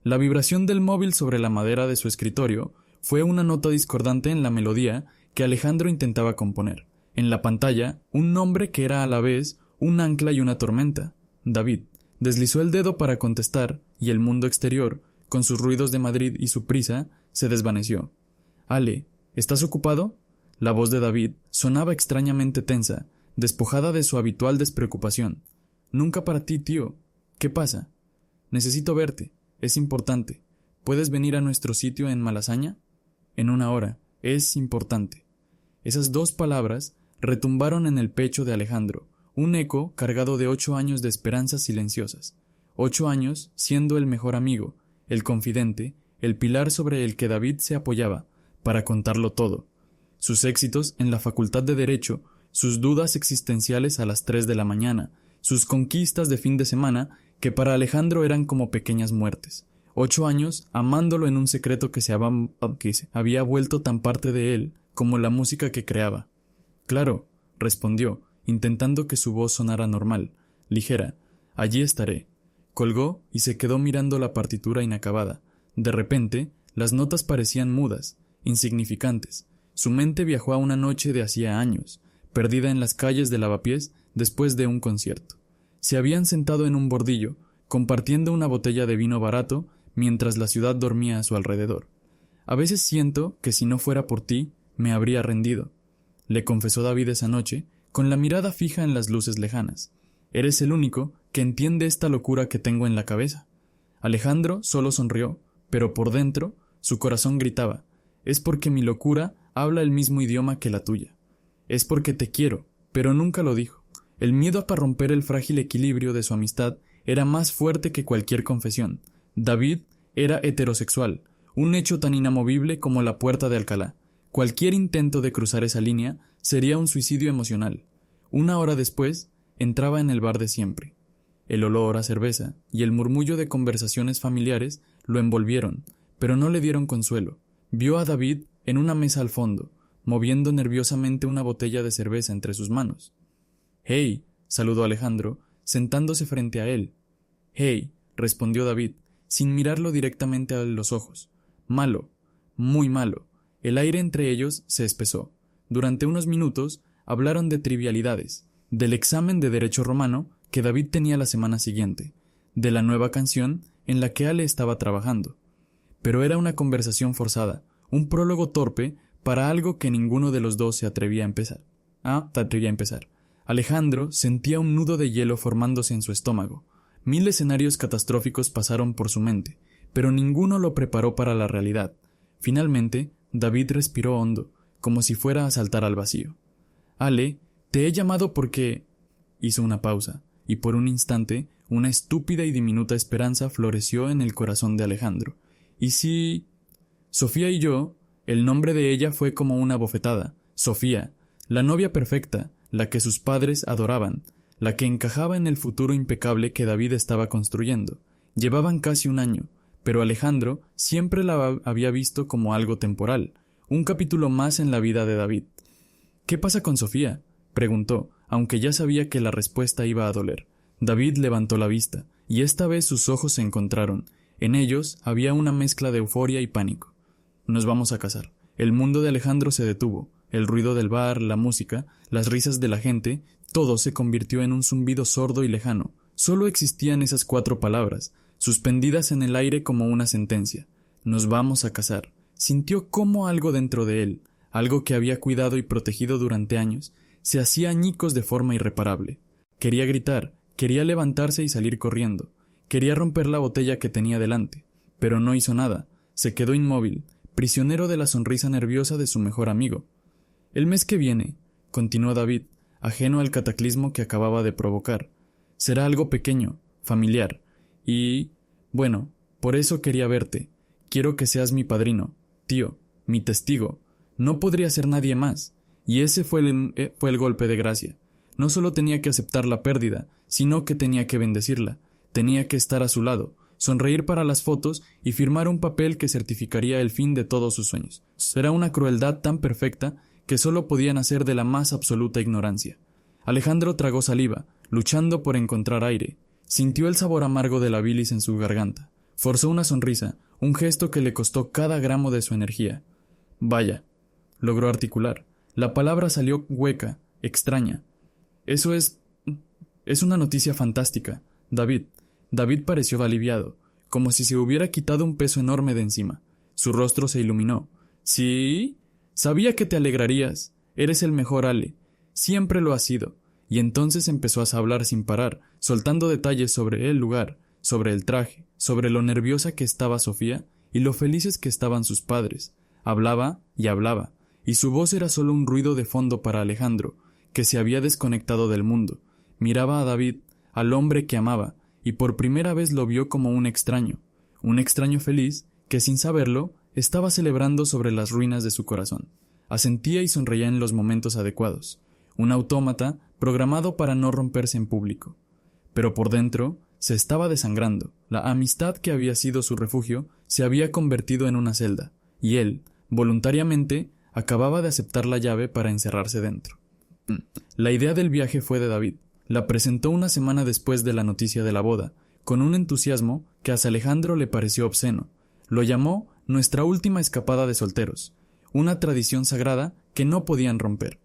La vibración del móvil sobre la madera de su escritorio fue una nota discordante en la melodía que Alejandro intentaba componer. En la pantalla, un nombre que era a la vez un ancla y una tormenta. David. Deslizó el dedo para contestar y el mundo exterior, con sus ruidos de Madrid y su prisa, se desvaneció. Ale, ¿estás ocupado? La voz de David sonaba extrañamente tensa, despojada de su habitual despreocupación. Nunca para ti, tío. ¿Qué pasa? Necesito verte. Es importante. ¿Puedes venir a nuestro sitio en Malasaña? En 1 hora. Es importante. Esas 2 palabras retumbaron en el pecho de Alejandro, un eco cargado de 8 años de esperanzas silenciosas. 8 años siendo el mejor amigo, el confidente, el pilar sobre el que David se apoyaba, para contarlo todo. Sus éxitos en la facultad de Derecho, sus dudas existenciales a las 3 de la mañana, sus conquistas de fin de semana, que para Alejandro eran como pequeñas muertes. 8 años amándolo en un secreto que se había vuelto tan parte de él como la música que creaba. Claro, respondió, intentando que su voz sonara normal, ligera. Allí estaré. Colgó y se quedó mirando la partitura inacabada. De repente, las notas parecían mudas, insignificantes. Su mente viajó a una noche de hacía años, perdida en las calles de Lavapiés después de un concierto. Se habían sentado en un bordillo, compartiendo una botella de vino barato, mientras la ciudad dormía a su alrededor. A veces siento que si no fuera por ti, me habría rendido, le confesó David esa noche, con la mirada fija en las luces lejanas. Eres el único que entiende esta locura que tengo en la cabeza. Alejandro solo sonrió, pero por dentro su corazón gritaba: es porque mi locura habla el mismo idioma que la tuya. Es porque te quiero, pero nunca lo dijo. El miedo a romper el frágil equilibrio de su amistad era más fuerte que cualquier confesión. David era heterosexual, un hecho tan inamovible como la puerta de Alcalá. Cualquier intento de cruzar esa línea sería un suicidio emocional. 1 hora después, entraba en el bar de siempre. El olor a cerveza y el murmullo de conversaciones familiares lo envolvieron, pero no le dieron consuelo. Vio a David en una mesa al fondo, moviendo nerviosamente una botella de cerveza entre sus manos. «Hey», saludó Alejandro, sentándose frente a él. «Hey», respondió David, sin mirarlo directamente a los ojos. «Malo, muy malo». El aire entre ellos se espesó. Durante unos minutos hablaron de trivialidades, del examen de Derecho Romano que David tenía la semana siguiente, de la nueva canción en la que Ale estaba trabajando. Pero era una conversación forzada, un prólogo torpe para algo que ninguno de los dos se atrevía a empezar. Alejandro sentía un nudo de hielo formándose en su estómago. 1000 escenarios catastróficos pasaron por su mente, pero ninguno lo preparó para la realidad. Finalmente, David respiró hondo, como si fuera a saltar al vacío. «Ale, te he llamado porque...» Hizo una pausa, y por un instante, una estúpida y diminuta esperanza floreció en el corazón de Alejandro. «¿Y si...?» Sofía y yo, el nombre de ella fue como una bofetada. Sofía, la novia perfecta, la que sus padres adoraban, la que encajaba en el futuro impecable que David estaba construyendo. Llevaban casi 1 año, pero Alejandro siempre la había visto como algo temporal, un capítulo más en la vida de David. «¿Qué pasa con Sofía?», preguntó, aunque ya sabía que la respuesta iba a doler. David levantó la vista, y esta vez sus ojos se encontraron. En ellos había una mezcla de euforia y pánico. «Nos vamos a casar». El mundo de Alejandro se detuvo. El ruido del bar, la música, las risas de la gente, todo se convirtió en un zumbido sordo y lejano. Solo existían esas 4 palabras, suspendidas en el aire como una sentencia. «Nos vamos a casar». Sintió cómo algo dentro de él, algo que había cuidado y protegido durante años, se hacía añicos de forma irreparable. Quería gritar, quería levantarse y salir corriendo, quería romper la botella que tenía delante, pero no hizo nada, se quedó inmóvil, prisionero de la sonrisa nerviosa de su mejor amigo. «El mes que viene», continuó David, ajeno al cataclismo que acababa de provocar, «será algo pequeño, familiar, y... bueno, por eso quería verte. Quiero que seas mi padrino, tío, mi testigo. No podría ser nadie más». Y ese fue el golpe de gracia. No solo tenía que aceptar la pérdida, sino que tenía que bendecirla. Tenía que estar a su lado, sonreír para las fotos y firmar un papel que certificaría el fin de todos sus sueños. Era una crueldad tan perfecta que solo podía nacer de la más absoluta ignorancia. Alejandro tragó saliva, luchando por encontrar aire. Sintió el sabor amargo de la bilis en su garganta. Forzó una sonrisa, un gesto que le costó cada gramo de su energía. Vaya, logró articular. La palabra salió hueca, extraña. Eso es una noticia fantástica, David. David pareció aliviado, como si se hubiera quitado un peso enorme de encima. Su rostro se iluminó. ¿Sí? Sabía que te alegrarías. Eres el mejor Ale. Siempre lo has sido. Y entonces empezó a hablar sin parar, soltando detalles sobre el lugar, sobre el traje, sobre lo nerviosa que estaba Sofía y lo felices que estaban sus padres. Hablaba, y su voz era solo un ruido de fondo para Alejandro, que se había desconectado del mundo. Miraba a David, al hombre que amaba, y por primera vez lo vio como un extraño feliz, que sin saberlo, estaba celebrando sobre las ruinas de su corazón. Asentía y sonreía en los momentos adecuados. Un autómata programado para no romperse en público. Pero por dentro se estaba desangrando. La amistad que había sido su refugio se había convertido en una celda, y él, voluntariamente, acababa de aceptar la llave para encerrarse dentro. La idea del viaje fue de David. La presentó una semana después de la noticia de la boda, con un entusiasmo que a Alejandro le pareció obsceno. Lo llamó nuestra última escapada de solteros, una tradición sagrada que no podían romper.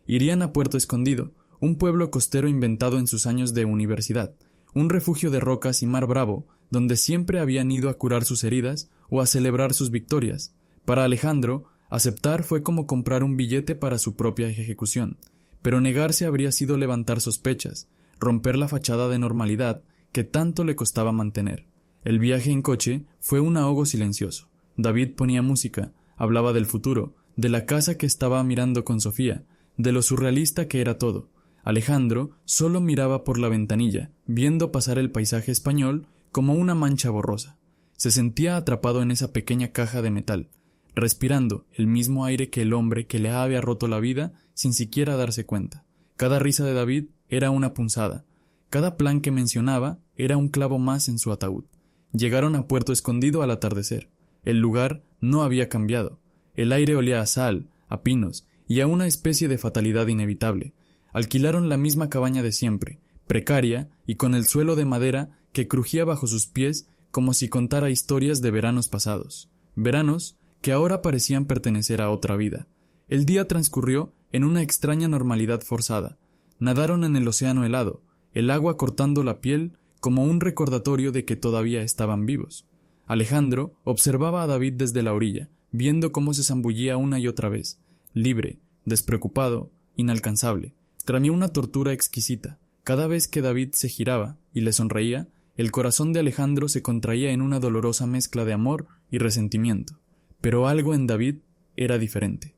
Irían a Puerto Escondido, un pueblo costero inventado en sus años de universidad, un refugio de rocas y mar bravo, donde siempre habían ido a curar sus heridas o a celebrar sus victorias. Para Alejandro, aceptar fue como comprar un billete para su propia ejecución, pero negarse habría sido levantar sospechas, romper la fachada de normalidad que tanto le costaba mantener. El viaje en coche fue un ahogo silencioso. David ponía música, hablaba del futuro, de la casa que estaba mirando con Sofía, de lo surrealista que era todo. Alejandro solo miraba por la ventanilla, viendo pasar el paisaje español como una mancha borrosa. Se sentía atrapado en esa pequeña caja de metal, respirando el mismo aire que el hombre que le había roto la vida sin siquiera darse cuenta. Cada risa de David era una punzada. Cada plan que mencionaba era un clavo más en su ataúd. Llegaron a Puerto Escondido al atardecer. El lugar no había cambiado. El aire olía a sal, a pinos y a una especie de fatalidad inevitable. Alquilaron la misma cabaña de siempre, precaria y con el suelo de madera que crujía bajo sus pies como si contara historias de veranos pasados. Veranos que ahora parecían pertenecer a otra vida. El día transcurrió en una extraña normalidad forzada. Nadaron en el océano helado, el agua cortando la piel como un recordatorio de que todavía estaban vivos. Alejandro observaba a David desde la orilla, viendo cómo se zambullía una y otra vez, libre, despreocupado, inalcanzable. Tramía una tortura exquisita. Cada vez que David se giraba y le sonreía, el corazón de Alejandro se contraía en una dolorosa mezcla de amor y resentimiento. Pero algo en David era diferente.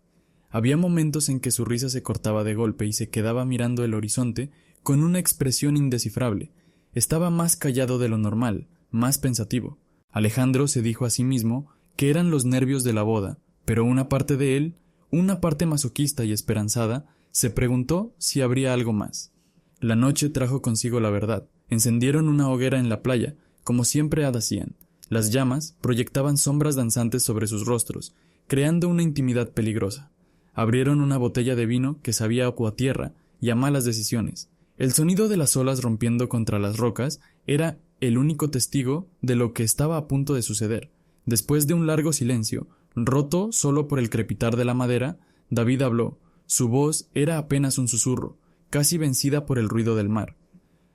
Había momentos en que su risa se cortaba de golpe y se quedaba mirando el horizonte con una expresión indescifrable. Estaba más callado de lo normal, más pensativo. Alejandro se dijo a sí mismo que eran los nervios de la boda, pero una parte de él, una parte masoquista y esperanzada, se preguntó si habría algo más. La noche trajo consigo la verdad. Encendieron una hoguera en la playa, como siempre hacían. Las llamas proyectaban sombras danzantes sobre sus rostros, creando una intimidad peligrosa. Abrieron una botella de vino que sabía a agua tierra y a malas decisiones. El sonido de las olas rompiendo contra las rocas era el único testigo de lo que estaba a punto de suceder. Después de un largo silencio, roto solo por el crepitar de la madera, David habló. Su voz era apenas un susurro, casi vencida por el ruido del mar.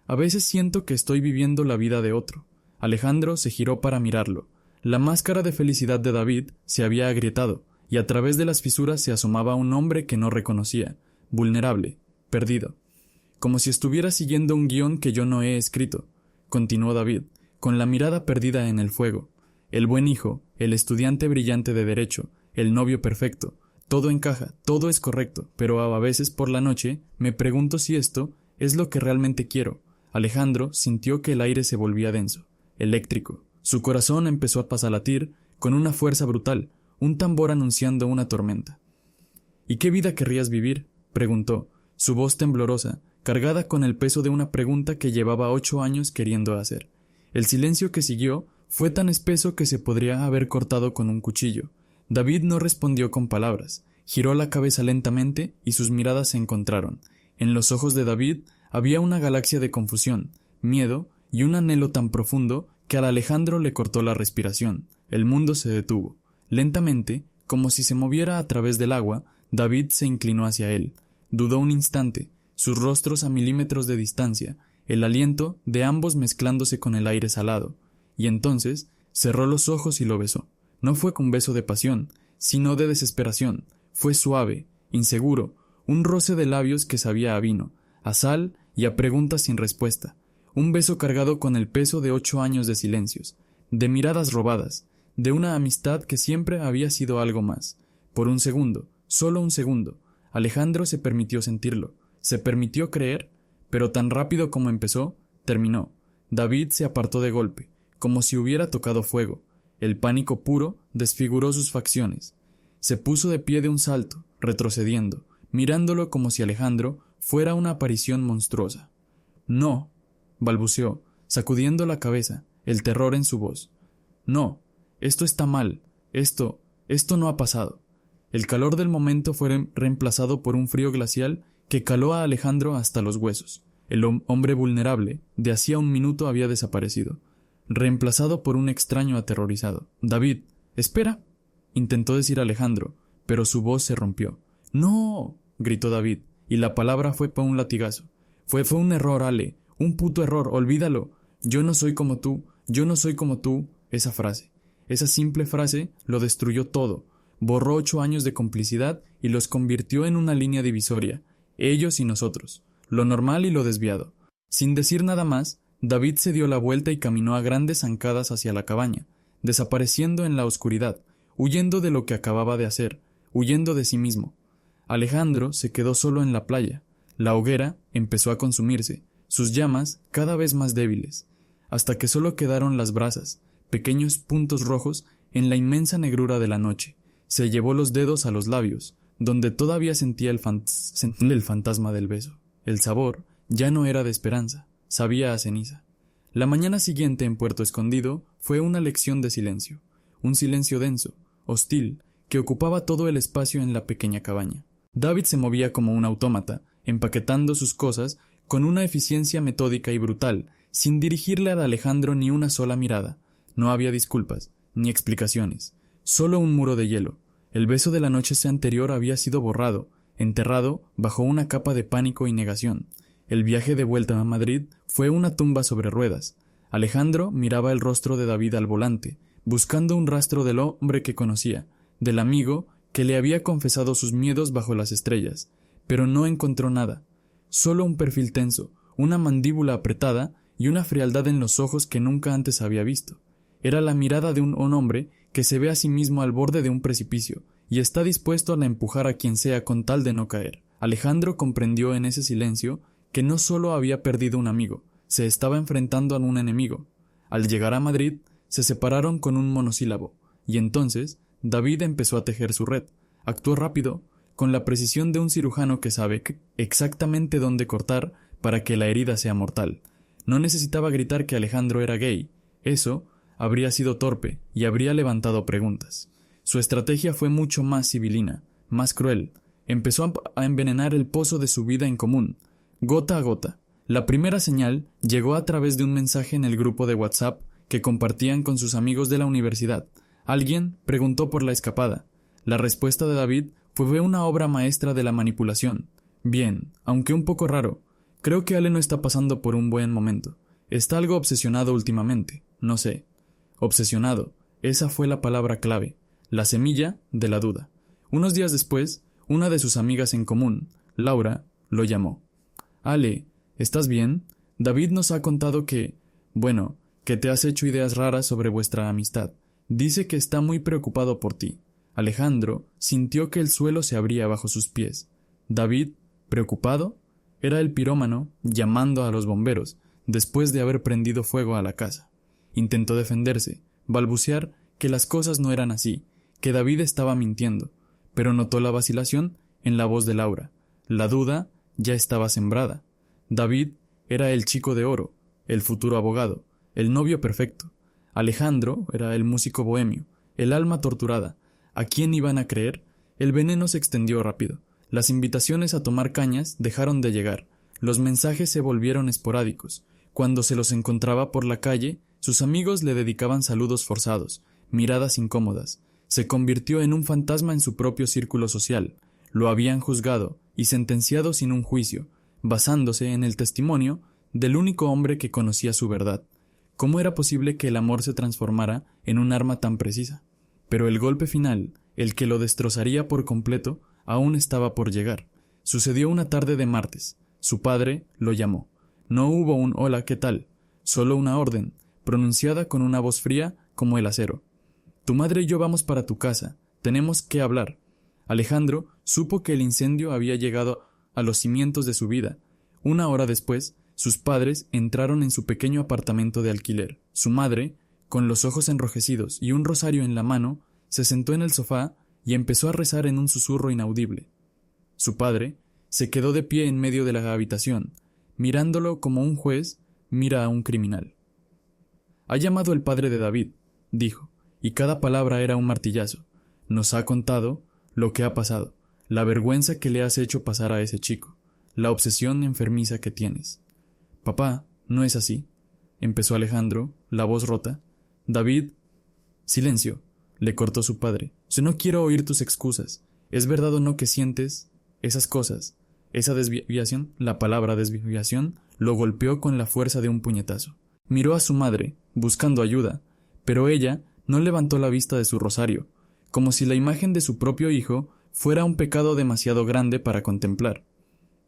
A veces siento que estoy viviendo la vida de otro. Alejandro se giró para mirarlo. La máscara de felicidad de David se había agrietado, y a través de las fisuras se asomaba un hombre que no reconocía, vulnerable, perdido. Como si estuviera siguiendo un guión que yo no he escrito, continuó David, con la mirada perdida en el fuego. El buen hijo, el estudiante brillante de derecho, el novio perfecto. Todo encaja, todo es correcto, pero a veces por la noche me pregunto si esto es lo que realmente quiero. Alejandro sintió que el aire se volvía denso, eléctrico. Su corazón empezó a latir con una fuerza brutal, un tambor anunciando una tormenta. ¿Y qué vida querrías vivir?, preguntó, su voz temblorosa, cargada con el peso de una pregunta que llevaba 8 años queriendo hacer. El silencio que siguió fue tan espeso que se podría haber cortado con un cuchillo. David no respondió con palabras, giró la cabeza lentamente y sus miradas se encontraron. En los ojos de David había una galaxia de confusión, miedo y un anhelo tan profundo que a Alejandro le cortó la respiración. El mundo se detuvo. Lentamente, como si se moviera a través del agua, David se inclinó hacia él. Dudó un instante, sus rostros a milímetros de distancia, el aliento de ambos mezclándose con el aire salado, y entonces cerró los ojos y lo besó. No fue un beso de pasión, sino de desesperación. Fue suave, inseguro, un roce de labios que sabía a vino, a sal y a preguntas sin respuesta. Un beso cargado con el peso de 8 años de silencios, de miradas robadas, de una amistad que siempre había sido algo más. Por un segundo, solo un segundo, Alejandro se permitió sentirlo, se permitió creer, pero tan rápido como empezó, terminó. David se apartó de golpe, como si hubiera tocado fuego. El pánico puro desfiguró sus facciones. Se puso de pie de un salto, retrocediendo, mirándolo como si Alejandro fuera una aparición monstruosa. «No», balbuceó, sacudiendo la cabeza, el terror en su voz. «No, esto está mal, esto no ha pasado». El calor del momento fue reemplazado por un frío glacial que caló a Alejandro hasta los huesos. El hombre vulnerable de hacía un minuto había desaparecido, reemplazado por un extraño aterrorizado. «David, espera», intentó decir Alejandro, pero su voz se rompió. «¡No!», gritó David, y la palabra fue por un latigazo. Fue un error, Ale, un puto error, olvídalo. Yo no soy como tú, yo no soy como tú. Esa frase, esa simple frase lo destruyó todo. Borró 8 años de complicidad y los convirtió en una línea divisoria, ellos y nosotros, lo normal y lo desviado. Sin decir nada más, David se dio la vuelta y caminó a grandes zancadas hacia la cabaña, desapareciendo en la oscuridad, huyendo de lo que acababa de hacer, huyendo de sí mismo. Alejandro se quedó solo en la playa. La hoguera empezó a consumirse, sus llamas cada vez más débiles, hasta que solo quedaron las brasas, pequeños puntos rojos en la inmensa negrura de la noche. Se llevó los dedos a los labios, donde todavía sentía el fantasma del beso. El sabor ya no era de esperanza, sabía a ceniza. La mañana siguiente en Puerto Escondido fue una lección de silencio, un silencio denso, hostil, que ocupaba todo el espacio en la pequeña cabaña. David se movía como un autómata, empaquetando sus cosas con una eficiencia metódica y brutal, sin dirigirle a Alejandro ni una sola mirada. No había disculpas, ni explicaciones, solo un muro de hielo. El beso de la noche anterior había sido borrado, enterrado bajo una capa de pánico y negación. El viaje de vuelta a Madrid fue una tumba sobre ruedas. Alejandro miraba el rostro de David al volante, buscando un rastro del hombre que conocía, del amigo que le había confesado sus miedos bajo las estrellas, pero no encontró nada, solo un perfil tenso, una mandíbula apretada y una frialdad en los ojos que nunca antes había visto. Era la mirada de un hombre que se ve a sí mismo al borde de un precipicio y está dispuesto a empujar a quien sea con tal de no caer. Alejandro comprendió en ese silencio que no solo había perdido un amigo, se estaba enfrentando a un enemigo. Al llegar a Madrid, se separaron con un monosílabo, y entonces David empezó a tejer su red. Actuó rápido, con la precisión de un cirujano que sabe exactamente dónde cortar para que la herida sea mortal. No necesitaba gritar que Alejandro era gay. Eso habría sido torpe y habría levantado preguntas. Su estrategia fue mucho más sibilina, más cruel. Empezó a envenenar el pozo de su vida en común, gota a gota. La primera señal llegó a través de un mensaje en el grupo de WhatsApp que compartían con sus amigos de la universidad. Alguien preguntó por la escapada. La respuesta de David fue una obra maestra de la manipulación. Bien, aunque un poco raro. Creo que Ale no está pasando por un buen momento. Está algo obsesionado últimamente. No sé. Obsesionado. Esa fue la palabra clave. La semilla de la duda. Unos días después, una de sus amigas en común, Laura, lo llamó. Ale, ¿estás bien? David nos ha contado que te has hecho ideas raras sobre vuestra amistad. Dice que está muy preocupado por ti. Alejandro sintió que el suelo se abría bajo sus pies. David, preocupado, era el pirómano llamando a los bomberos después de haber prendido fuego a la casa. Intentó defenderse, balbucear que las cosas no eran así, que David estaba mintiendo, pero notó la vacilación en la voz de Laura. La duda ya estaba sembrada. David era el chico de oro, el futuro abogado, el novio perfecto. Alejandro era el músico bohemio, el alma torturada. ¿A quién iban a creer? El veneno se extendió rápido. Las invitaciones a tomar cañas dejaron de llegar. Los mensajes se volvieron esporádicos. Cuando se los encontraba por la calle, Sus amigos le dedicaban saludos forzados, miradas incómodas. Se convirtió en un fantasma en su propio círculo social. Lo habían juzgado y sentenciado sin un juicio, basándose en el testimonio del único hombre que conocía su verdad. ¿Cómo era posible que el amor se transformara en un arma tan precisa? Pero el golpe final, el que lo destrozaría por completo, aún estaba por llegar. Sucedió una tarde de martes. Su padre lo llamó. No hubo un hola, ¿qué tal? Solo una orden, pronunciada con una voz fría como el acero. Tu madre y yo vamos para tu casa. Tenemos que hablar. Alejandro supo que el incendio había llegado a los cimientos de su vida. Una hora después, sus padres entraron en su pequeño apartamento de alquiler. Su madre, con los ojos enrojecidos y un rosario en la mano, se sentó en el sofá y empezó a rezar en un susurro inaudible. Su padre se quedó de pie en medio de la habitación, mirándolo como un juez mira a un criminal. «Ha llamado el padre de David», dijo, y cada palabra era un martillazo. «Nos ha contado lo que ha pasado, la vergüenza que le has hecho pasar a ese chico, la obsesión enfermiza que tienes». «Papá, no es así», empezó Alejandro, la voz rota. «David...» «Silencio», le cortó su padre. «No quiero oír tus excusas. ¿Es verdad o no que sientes esas cosas? Esa desviación», la palabra desviación, lo golpeó con la fuerza de un puñetazo. Miró a su madre, buscando ayuda, pero ella no levantó la vista de su rosario, como si la imagen de su propio hijo fuera un pecado demasiado grande para contemplar.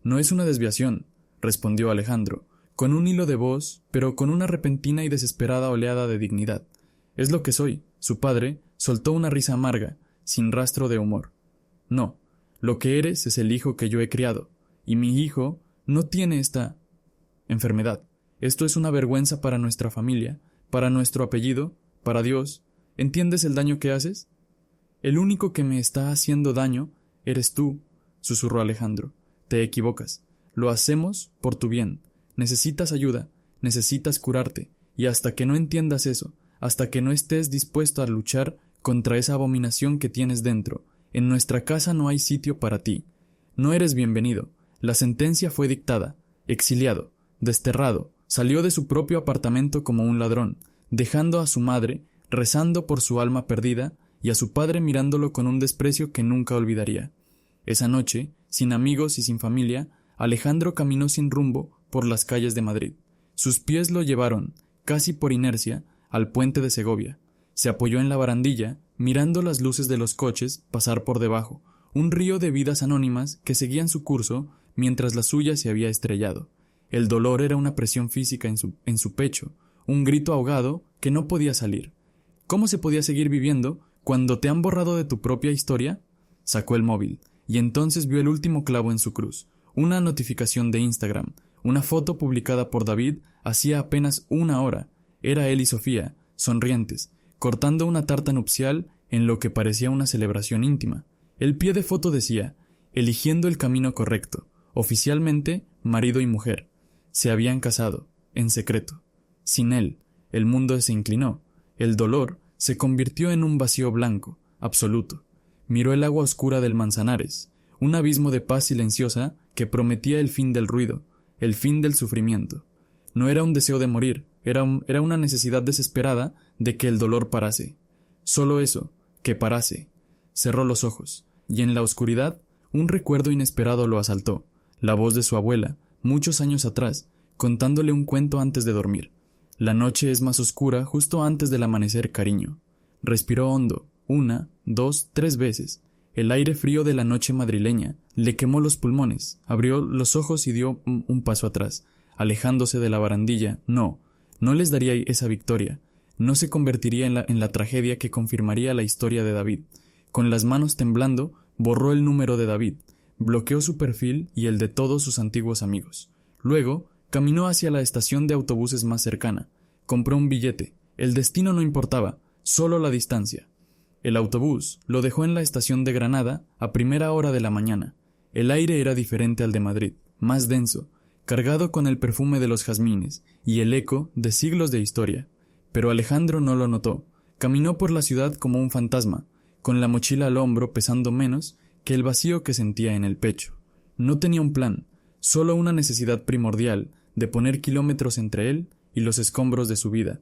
«No es una desviación», respondió Alejandro, con un hilo de voz, pero con una repentina y desesperada oleada de dignidad. «Es lo que soy». Su padre soltó una risa amarga, sin rastro de humor. «No, lo que eres es el hijo que yo he criado, y mi hijo no tiene esta enfermedad. Esto es una vergüenza para nuestra familia, para nuestro apellido, para Dios. ¿Entiendes el daño que haces?» «El único que me está haciendo daño eres tú», susurró Alejandro. «Te equivocas. Lo hacemos por tu bien. Necesitas ayuda, necesitas curarte, y hasta que no entiendas eso, hasta que no estés dispuesto a luchar contra esa abominación que tienes dentro, en nuestra casa no hay sitio para ti. No eres bienvenido. La sentencia fue dictada. Exiliado, desterrado, salió de su propio apartamento como un ladrón, dejando a su madre rezando por su alma perdida y a su padre mirándolo con un desprecio que nunca olvidaría. Esa noche, sin amigos y sin familia, Alejandro caminó sin rumbo por las calles de Madrid. Sus pies lo llevaron, casi por inercia, al puente de Segovia. Se apoyó en la barandilla, mirando las luces de los coches pasar por debajo, un río de vidas anónimas que seguían su curso mientras la suya se había estrellado. El dolor era una presión física en su pecho, un grito ahogado que no podía salir. ¿Cómo se podía seguir viviendo cuando te han borrado de tu propia historia? Sacó el móvil, y entonces vio el último clavo en su cruz, una notificación de Instagram, una foto publicada por David hacía apenas una hora. Era él y Sofía, sonrientes, cortando una tarta nupcial en lo que parecía una celebración íntima. El pie de foto decía, eligiendo el camino correcto, oficialmente marido y mujer. Se habían casado, en secreto. Sin él, el mundo se inclinó. El dolor se convirtió en un vacío blanco, absoluto. Miró el agua oscura del Manzanares, un abismo de paz silenciosa que prometía el fin del ruido, el fin del sufrimiento. No era un deseo de morir, era una necesidad desesperada de que el dolor parase. Solo eso, que parase. Cerró los ojos, y en la oscuridad un recuerdo inesperado lo asaltó, la voz de su abuela, muchos años atrás, contándole un cuento antes de dormir. La noche es más oscura justo antes del amanecer, cariño. Respiró hondo, 1, 2, 3 veces. El aire frío de la noche madrileña le quemó los pulmones, abrió los ojos y dio un paso atrás, alejándose de la barandilla. No les daría esa victoria. No se convertiría en la tragedia que confirmaría la historia de David. Con las manos temblando, borró el número de David, bloqueó su perfil y el de todos sus antiguos amigos. Luego, caminó hacia la estación de autobuses más cercana. Compró un billete. El destino no importaba, solo la distancia. El autobús lo dejó en la estación de Granada a primera hora de la mañana. El aire era diferente al de Madrid, más denso, cargado con el perfume de los jazmines y el eco de siglos de historia. Pero Alejandro no lo notó. Caminó por la ciudad como un fantasma, con la mochila al hombro pesando menos que el vacío que sentía en el pecho. No tenía un plan, solo una necesidad primordial de poner kilómetros entre él y los escombros de su vida.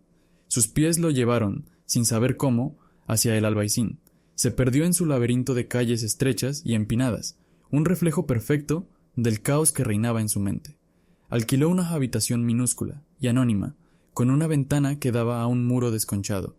Sus pies lo llevaron, sin saber cómo, hacia el Albaicín. Se perdió en su laberinto de calles estrechas y empinadas, un reflejo perfecto del caos que reinaba en su mente. Alquiló una habitación minúscula y anónima, con una ventana que daba a un muro desconchado.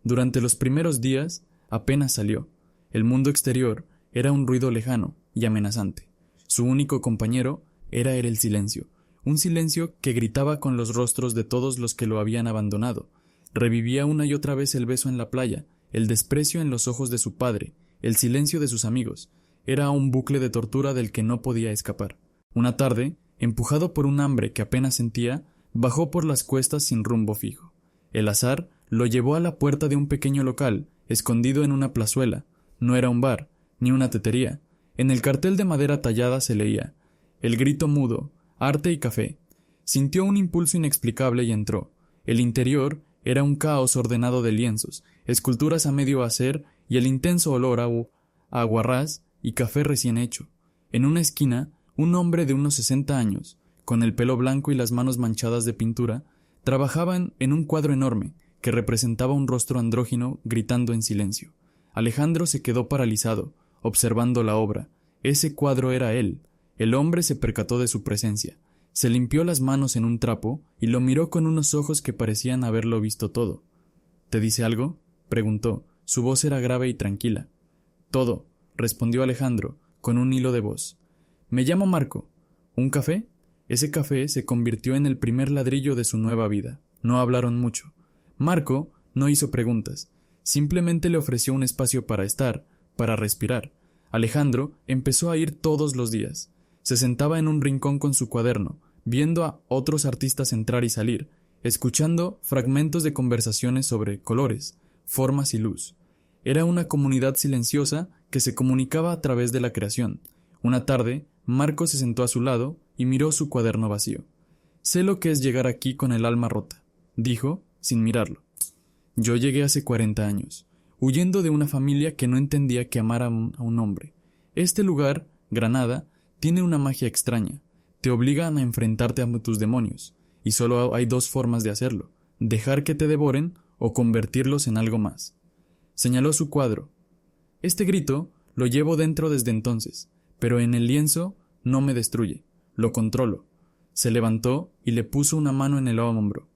Durante los primeros días apenas salió. El mundo exterior era un ruido lejano y amenazante. Su único compañero era el silencio, un silencio que gritaba con los rostros de todos los que lo habían abandonado. Revivía una y otra vez el beso en la playa, el desprecio en los ojos de su padre, el silencio de sus amigos. Era un bucle de tortura del que no podía escapar. Una tarde, empujado por un hambre que apenas sentía, bajó por las cuestas sin rumbo fijo. El azar lo llevó a la puerta de un pequeño local, escondido en una plazuela. No era un bar, ni una tetería. En el cartel de madera tallada se leía: El grito mudo, arte y café. Sintió un impulso inexplicable y entró. El interior era un caos ordenado de lienzos, esculturas a medio hacer y el intenso olor a aguarrás y café recién hecho. En una esquina, un hombre de unos 60 años, con el pelo blanco y las manos manchadas de pintura, trabajaba en un cuadro enorme que representaba un rostro andrógino gritando en silencio. Alejandro se quedó paralizado, observando la obra. Ese cuadro era él. El hombre se percató de su presencia. Se limpió las manos en un trapo y lo miró con unos ojos que parecían haberlo visto todo. ¿Te dice algo?, preguntó. Su voz era grave y tranquila. Todo, respondió Alejandro, con un hilo de voz. Me llamo Marco. ¿Un café? Ese café se convirtió en el primer ladrillo de su nueva vida. No hablaron mucho. Marco no hizo preguntas. Simplemente le ofreció un espacio para estar, para respirar. Alejandro empezó a ir todos los días. Se sentaba en un rincón con su cuaderno, viendo a otros artistas entrar y salir, escuchando fragmentos de conversaciones sobre colores, formas y luz. Era una comunidad silenciosa que se comunicaba a través de la creación. Una tarde, Marco se sentó a su lado y miró su cuaderno vacío. «Sé lo que es llegar aquí con el alma rota», dijo, sin mirarlo. «Yo llegué hace 40 años, huyendo de una familia que no entendía que amara a un hombre. Este lugar, Granada, tiene una magia extraña. Te obligan a enfrentarte a tus demonios, y solo hay dos formas de hacerlo: dejar que te devoren o convertirlos en algo más». Señaló su cuadro. «Este grito lo llevo dentro desde entonces, pero en el lienzo no me destruye, lo controlo». Se levantó y le puso una mano en el hombro.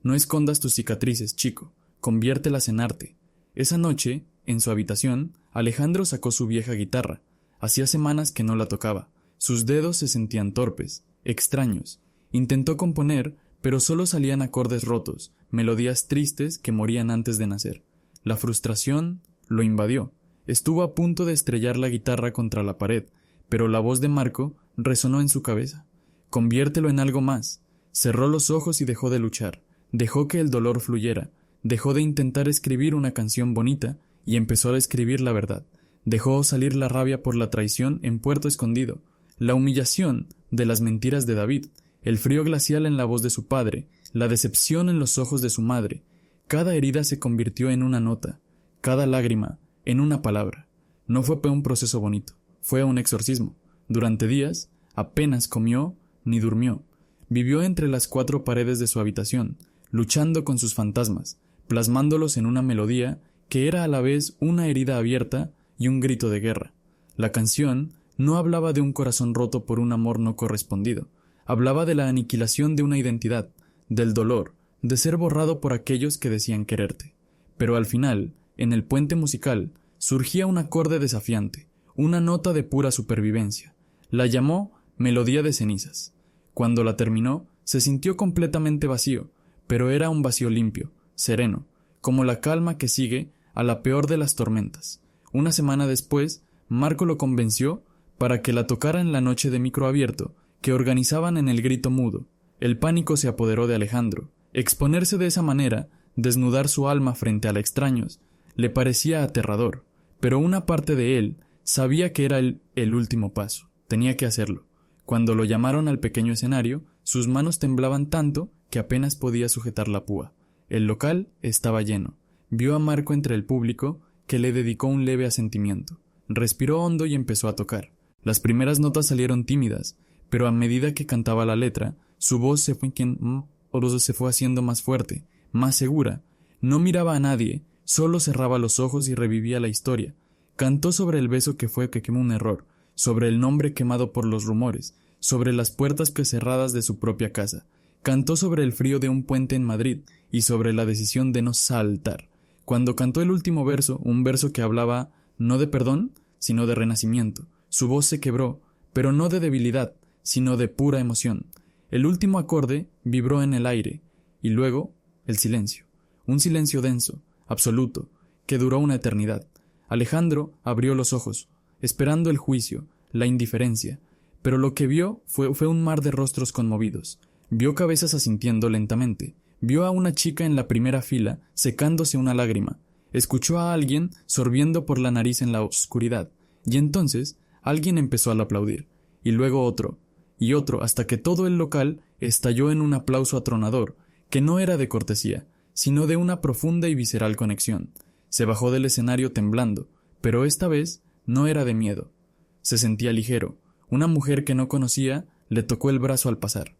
«No escondas tus cicatrices, chico, conviértelas en arte». Esa noche, en su habitación, Alejandro sacó su vieja guitarra. Hacía semanas que no la tocaba. Sus dedos se sentían torpes, extraños. Intentó componer, pero solo salían acordes rotos, melodías tristes que morían antes de nacer. La frustración lo invadió. Estuvo a punto de estrellar la guitarra contra la pared, pero la voz de Marco resonó en su cabeza. «Conviértelo en algo más». Cerró los ojos y dejó de luchar. Dejó que el dolor fluyera. Dejó de intentar escribir una canción bonita y empezó a escribir la verdad. Dejó salir la rabia por la traición en Puerto Escondido, la humillación de las mentiras de David, el frío glacial en la voz de su padre, la decepción en los ojos de su madre. Cada herida se convirtió en una nota, cada lágrima en una palabra. No fue un proceso bonito, fue un exorcismo. Durante días apenas comió ni durmió. Vivió entre las 4 paredes de su habitación, luchando con sus fantasmas, plasmándolos en una melodía que era a la vez una herida abierta y un grito de guerra. La canción no hablaba de un corazón roto por un amor no correspondido, hablaba de la aniquilación de una identidad, del dolor, de ser borrado por aquellos que decían quererte. Pero al final, en el puente musical, surgía un acorde desafiante, una nota de pura supervivencia. La llamó Melodía de cenizas. Cuando la terminó, se sintió completamente vacío, pero era un vacío limpio, sereno, como la calma que sigue a la peor de las tormentas. Una semana después, Marco lo convenció para que la tocara en la noche de micro abierto que organizaban en el Grito Mudo. El pánico se apoderó de Alejandro. Exponerse de esa manera, desnudar su alma frente a extraños, le parecía aterrador, pero una parte de él sabía que era el último paso. Tenía que hacerlo. Cuando lo llamaron al pequeño escenario, sus manos temblaban tanto que apenas podía sujetar la púa. El local estaba lleno. Vio a Marco entre el público, que le dedicó un leve asentimiento. Respiró hondo y empezó a tocar. Las primeras notas salieron tímidas, pero a medida que cantaba la letra, su voz se fue haciendo más fuerte, más segura. No miraba a nadie, solo cerraba los ojos y revivía la historia. Cantó sobre el beso que quemó un error, sobre el nombre quemado por los rumores, sobre las puertas cerradas de su propia casa. Cantó sobre el frío de un puente en Madrid y sobre la decisión de no saltar. Cuando cantó el último verso, un verso que hablaba no de perdón, sino de renacimiento, su voz se quebró, pero no de debilidad, sino de pura emoción. El último acorde vibró en el aire, y luego el silencio. Un silencio denso, absoluto, que duró una eternidad. Alejandro abrió los ojos, esperando el juicio, la indiferencia, pero lo que vio fue un mar de rostros conmovidos. Vio cabezas asintiendo lentamente, vio a una chica en la primera fila secándose una lágrima, escuchó a alguien sorbiendo por la nariz en la oscuridad, y entonces alguien empezó a aplaudir, y luego otro, y otro, hasta que todo el local estalló en un aplauso atronador, que no era de cortesía, sino de una profunda y visceral conexión. Se bajó del escenario temblando, pero esta vez no era de miedo. Se sentía ligero. Una mujer que no conocía le tocó el brazo al pasar.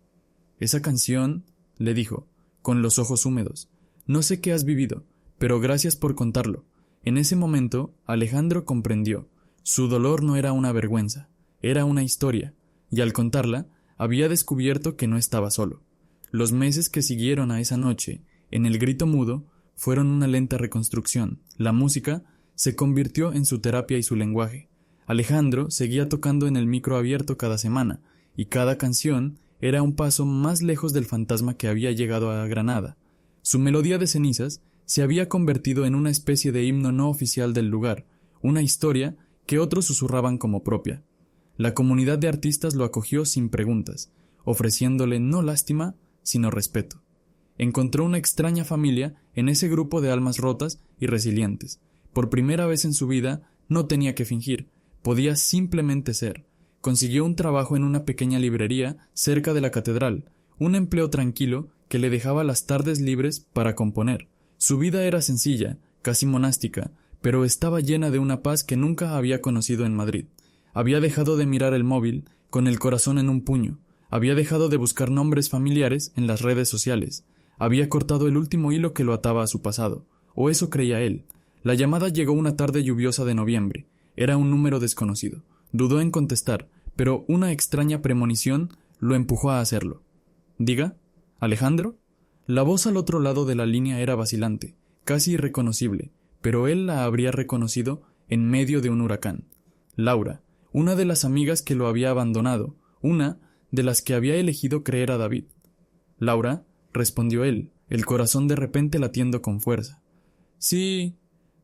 «Esa canción», le dijo, con los ojos húmedos, «no sé qué has vivido, pero gracias por contarlo». En ese momento, Alejandro comprendió. Su dolor no era una vergüenza, era una historia, y al contarla, había descubierto que no estaba solo. Los meses que siguieron a esa noche, en el grito mudo, fueron una lenta reconstrucción. La música se convirtió en su terapia y su lenguaje. Alejandro seguía tocando en el micro abierto cada semana, y cada canción era un paso más lejos del fantasma que había llegado a Granada. Su melodía de cenizas se había convertido en una especie de himno no oficial del lugar, una historia que otros susurraban como propia. La comunidad de artistas lo acogió sin preguntas, ofreciéndole no lástima, sino respeto. Encontró una extraña familia en ese grupo de almas rotas y resilientes. Por primera vez en su vida no tenía que fingir, podía simplemente ser. Consiguió un trabajo en una pequeña librería cerca de la catedral, un empleo tranquilo que le dejaba las tardes libres para componer. Su vida era sencilla, casi monástica, pero estaba llena de una paz que nunca había conocido en Madrid. Había dejado de mirar el móvil con el corazón en un puño, había dejado de buscar nombres familiares en las redes sociales, había cortado el último hilo que lo ataba a su pasado, o eso creía él. La llamada llegó una tarde lluviosa de noviembre. Era un número desconocido. Dudó en contestar, pero una extraña premonición lo empujó a hacerlo. «¿Diga? ¿Alejandro?» La voz al otro lado de la línea era vacilante, casi irreconocible, pero él la habría reconocido en medio de un huracán. Laura, una de las amigas que lo había abandonado, una de las que había elegido creer a David. «Laura», respondió él, el corazón de repente latiendo con fuerza. «Sí».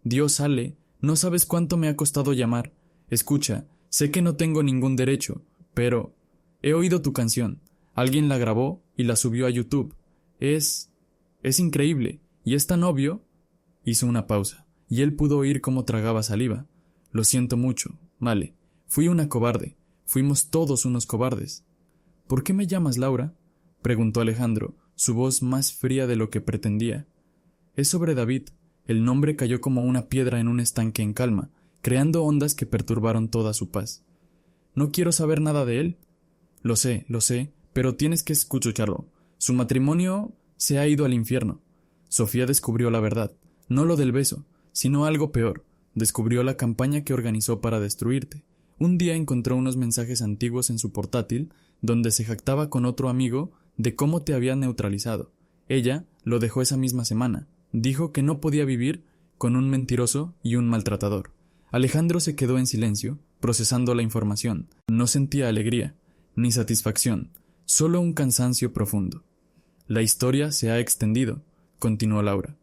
«Dios, sale, no sabes cuánto me ha costado llamar. Escucha, sé que no tengo ningún derecho, pero he oído tu canción. Alguien la grabó y la subió a YouTube. Es increíble, y es tan obvio». Hizo una pausa, y él pudo oír cómo tragaba saliva. «Lo siento mucho, Male. Fui una cobarde. Fuimos todos unos cobardes». «¿Por qué me llamas Laura?», preguntó Alejandro, su voz más fría de lo que pretendía. «Es sobre David». El nombre cayó como una piedra en un estanque en calma, creando ondas que perturbaron toda su paz. «No quiero saber nada de él». Lo sé, pero tienes que escucharlo. Su matrimonio se ha ido al infierno». Sofía descubrió la verdad, no lo del beso, sino algo peor. Descubrió la campaña que organizó para destruirte. Un día encontró unos mensajes antiguos en su portátil, donde se jactaba con otro amigo de cómo te había neutralizado. Ella lo dejó esa misma semana. Dijo que no podía vivir con un mentiroso y un maltratador. Alejandro se quedó en silencio, procesando la información. No sentía alegría, ni satisfacción, solo un cansancio profundo. «La historia se ha extendido», continuó Laura.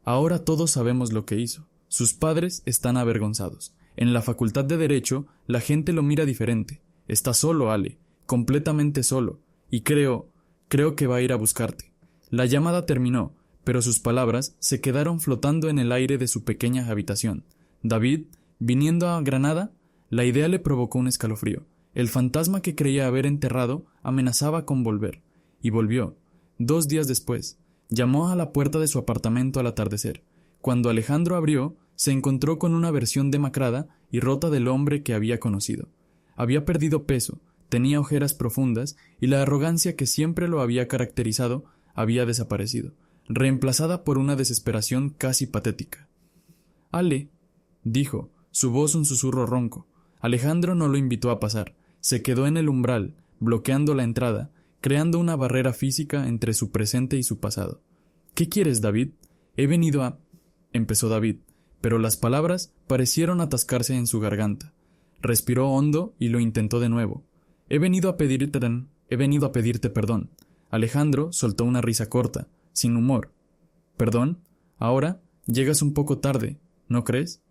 «Ahora todos sabemos lo que hizo. Sus padres están avergonzados. En la Facultad de Derecho la gente lo mira diferente. Está solo, Ale, completamente solo, y creo que va a ir a buscarte». La llamada terminó, pero sus palabras se quedaron flotando en el aire de su pequeña habitación. David, viniendo a Granada, la idea le provocó un escalofrío. El fantasma que creía haber enterrado amenazaba con volver. Y volvió. 2 días después, llamó a la puerta de su apartamento al atardecer. Cuando Alejandro abrió, se encontró con una versión demacrada y rota del hombre que había conocido. Había perdido peso, tenía ojeras profundas y la arrogancia que siempre lo había caracterizado había desaparecido. reemplazada por una desesperación casi patética. «Ale», dijo, su voz un susurro ronco. Alejandro no lo invitó a pasar, se quedó en el umbral, bloqueando la entrada, creando una barrera física entre su presente y su pasado. «¿Qué quieres, David?» «He venido a...» empezó David, pero las palabras parecieron atascarse en su garganta. Respiró hondo y lo intentó de nuevo. He venido a pedirte perdón». Alejandro soltó una risa corta, sin humor. «¿Perdón? Ahora llegas un poco tarde, ¿no crees?»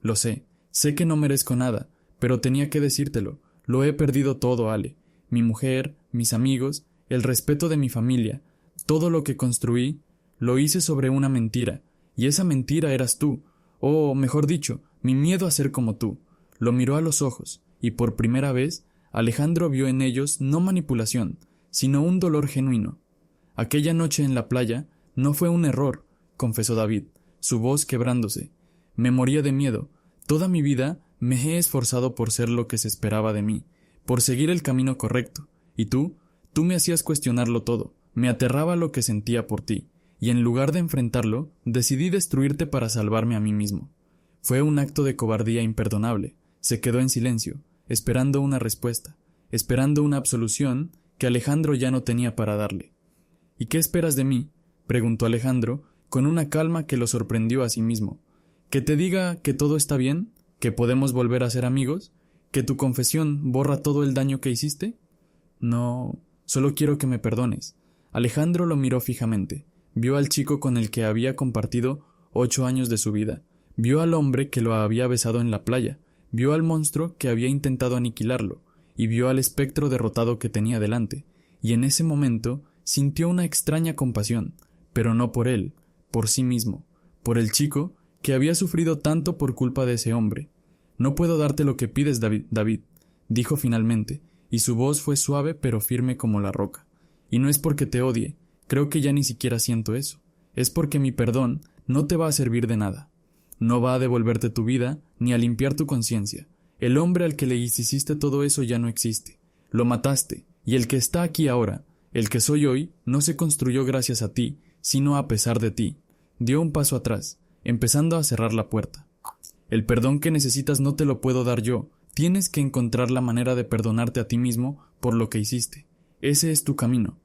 «Lo sé que no merezco nada, pero tenía que decírtelo. Lo he perdido todo, Ale. Mi mujer, mis amigos, el respeto de mi familia, todo lo que construí, lo hice sobre una mentira, y esa mentira eras tú, o, mejor dicho, mi miedo a ser como tú». Lo miró a los ojos, y por primera vez, Alejandro vio en ellos no manipulación, sino un dolor genuino. «Aquella noche en la playa no fue un error», confesó David, su voz quebrándose. «Me moría de miedo. Toda mi vida me he esforzado por ser lo que se esperaba de mí, por seguir el camino correcto, y tú me hacías cuestionarlo todo, me aterraba lo que sentía por ti, y en lugar de enfrentarlo, decidí destruirte para salvarme a mí mismo. Fue un acto de cobardía imperdonable». Se quedó en silencio, esperando una respuesta, esperando una absolución que Alejandro ya no tenía para darle. «¿Y qué esperas de mí?», preguntó Alejandro, con una calma que lo sorprendió a sí mismo. «¿Que te diga que todo está bien? ¿Que podemos volver a ser amigos? ¿Que tu confesión borra todo el daño que hiciste?» «No, solo quiero que me perdones». Alejandro lo miró fijamente, vio al chico con el que había compartido 8 años de su vida, vio al hombre que lo había besado en la playa, vio al monstruo que había intentado aniquilarlo, y vio al espectro derrotado que tenía delante, y en ese momento sintió una extraña compasión, pero no por él, por sí mismo, por el chico que había sufrido tanto por culpa de ese hombre. «No puedo darte lo que pides, David», dijo finalmente, y su voz fue suave pero firme como la roca. «Y no es porque te odie, creo que ya ni siquiera siento eso. Es porque mi perdón no te va a servir de nada. No va a devolverte tu vida ni a limpiar tu conciencia. El hombre al que le hiciste todo eso ya no existe. Lo mataste, y el que está aquí ahora, el que soy hoy, no se construyó gracias a ti, sino a pesar de ti». Dio un paso atrás, empezando a cerrar la puerta. «El perdón que necesitas no te lo puedo dar yo. Tienes que encontrar la manera de perdonarte a ti mismo por lo que hiciste. Ese es tu camino,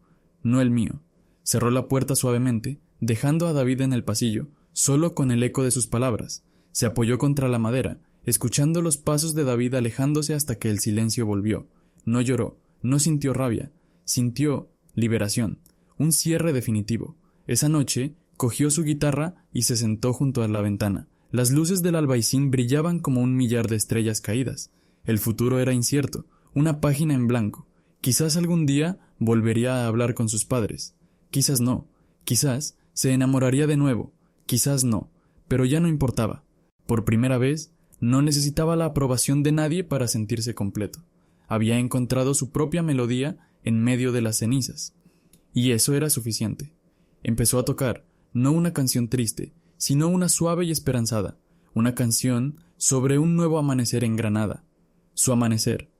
no el mío». Cerró la puerta suavemente, dejando a David en el pasillo, solo con el eco de sus palabras. Se apoyó contra la madera, escuchando los pasos de David alejándose hasta que el silencio volvió. No lloró, no sintió rabia, sintió liberación, un cierre definitivo. Esa noche cogió su guitarra y se sentó junto a la ventana. Las luces del albayzín brillaban como un millar de estrellas caídas. El futuro era incierto, una página en blanco. Quizás algún día volvería a hablar con sus padres. Quizás no, quizás se enamoraría de nuevo. Quizás no, pero ya no importaba. Por primera vez, no necesitaba la aprobación de nadie para sentirse completo. Había encontrado su propia melodía en medio de las cenizas. Y eso era suficiente. Empezó a tocar, no una canción triste, sino una suave y esperanzada, una canción sobre un nuevo amanecer en Granada. Su amanecer,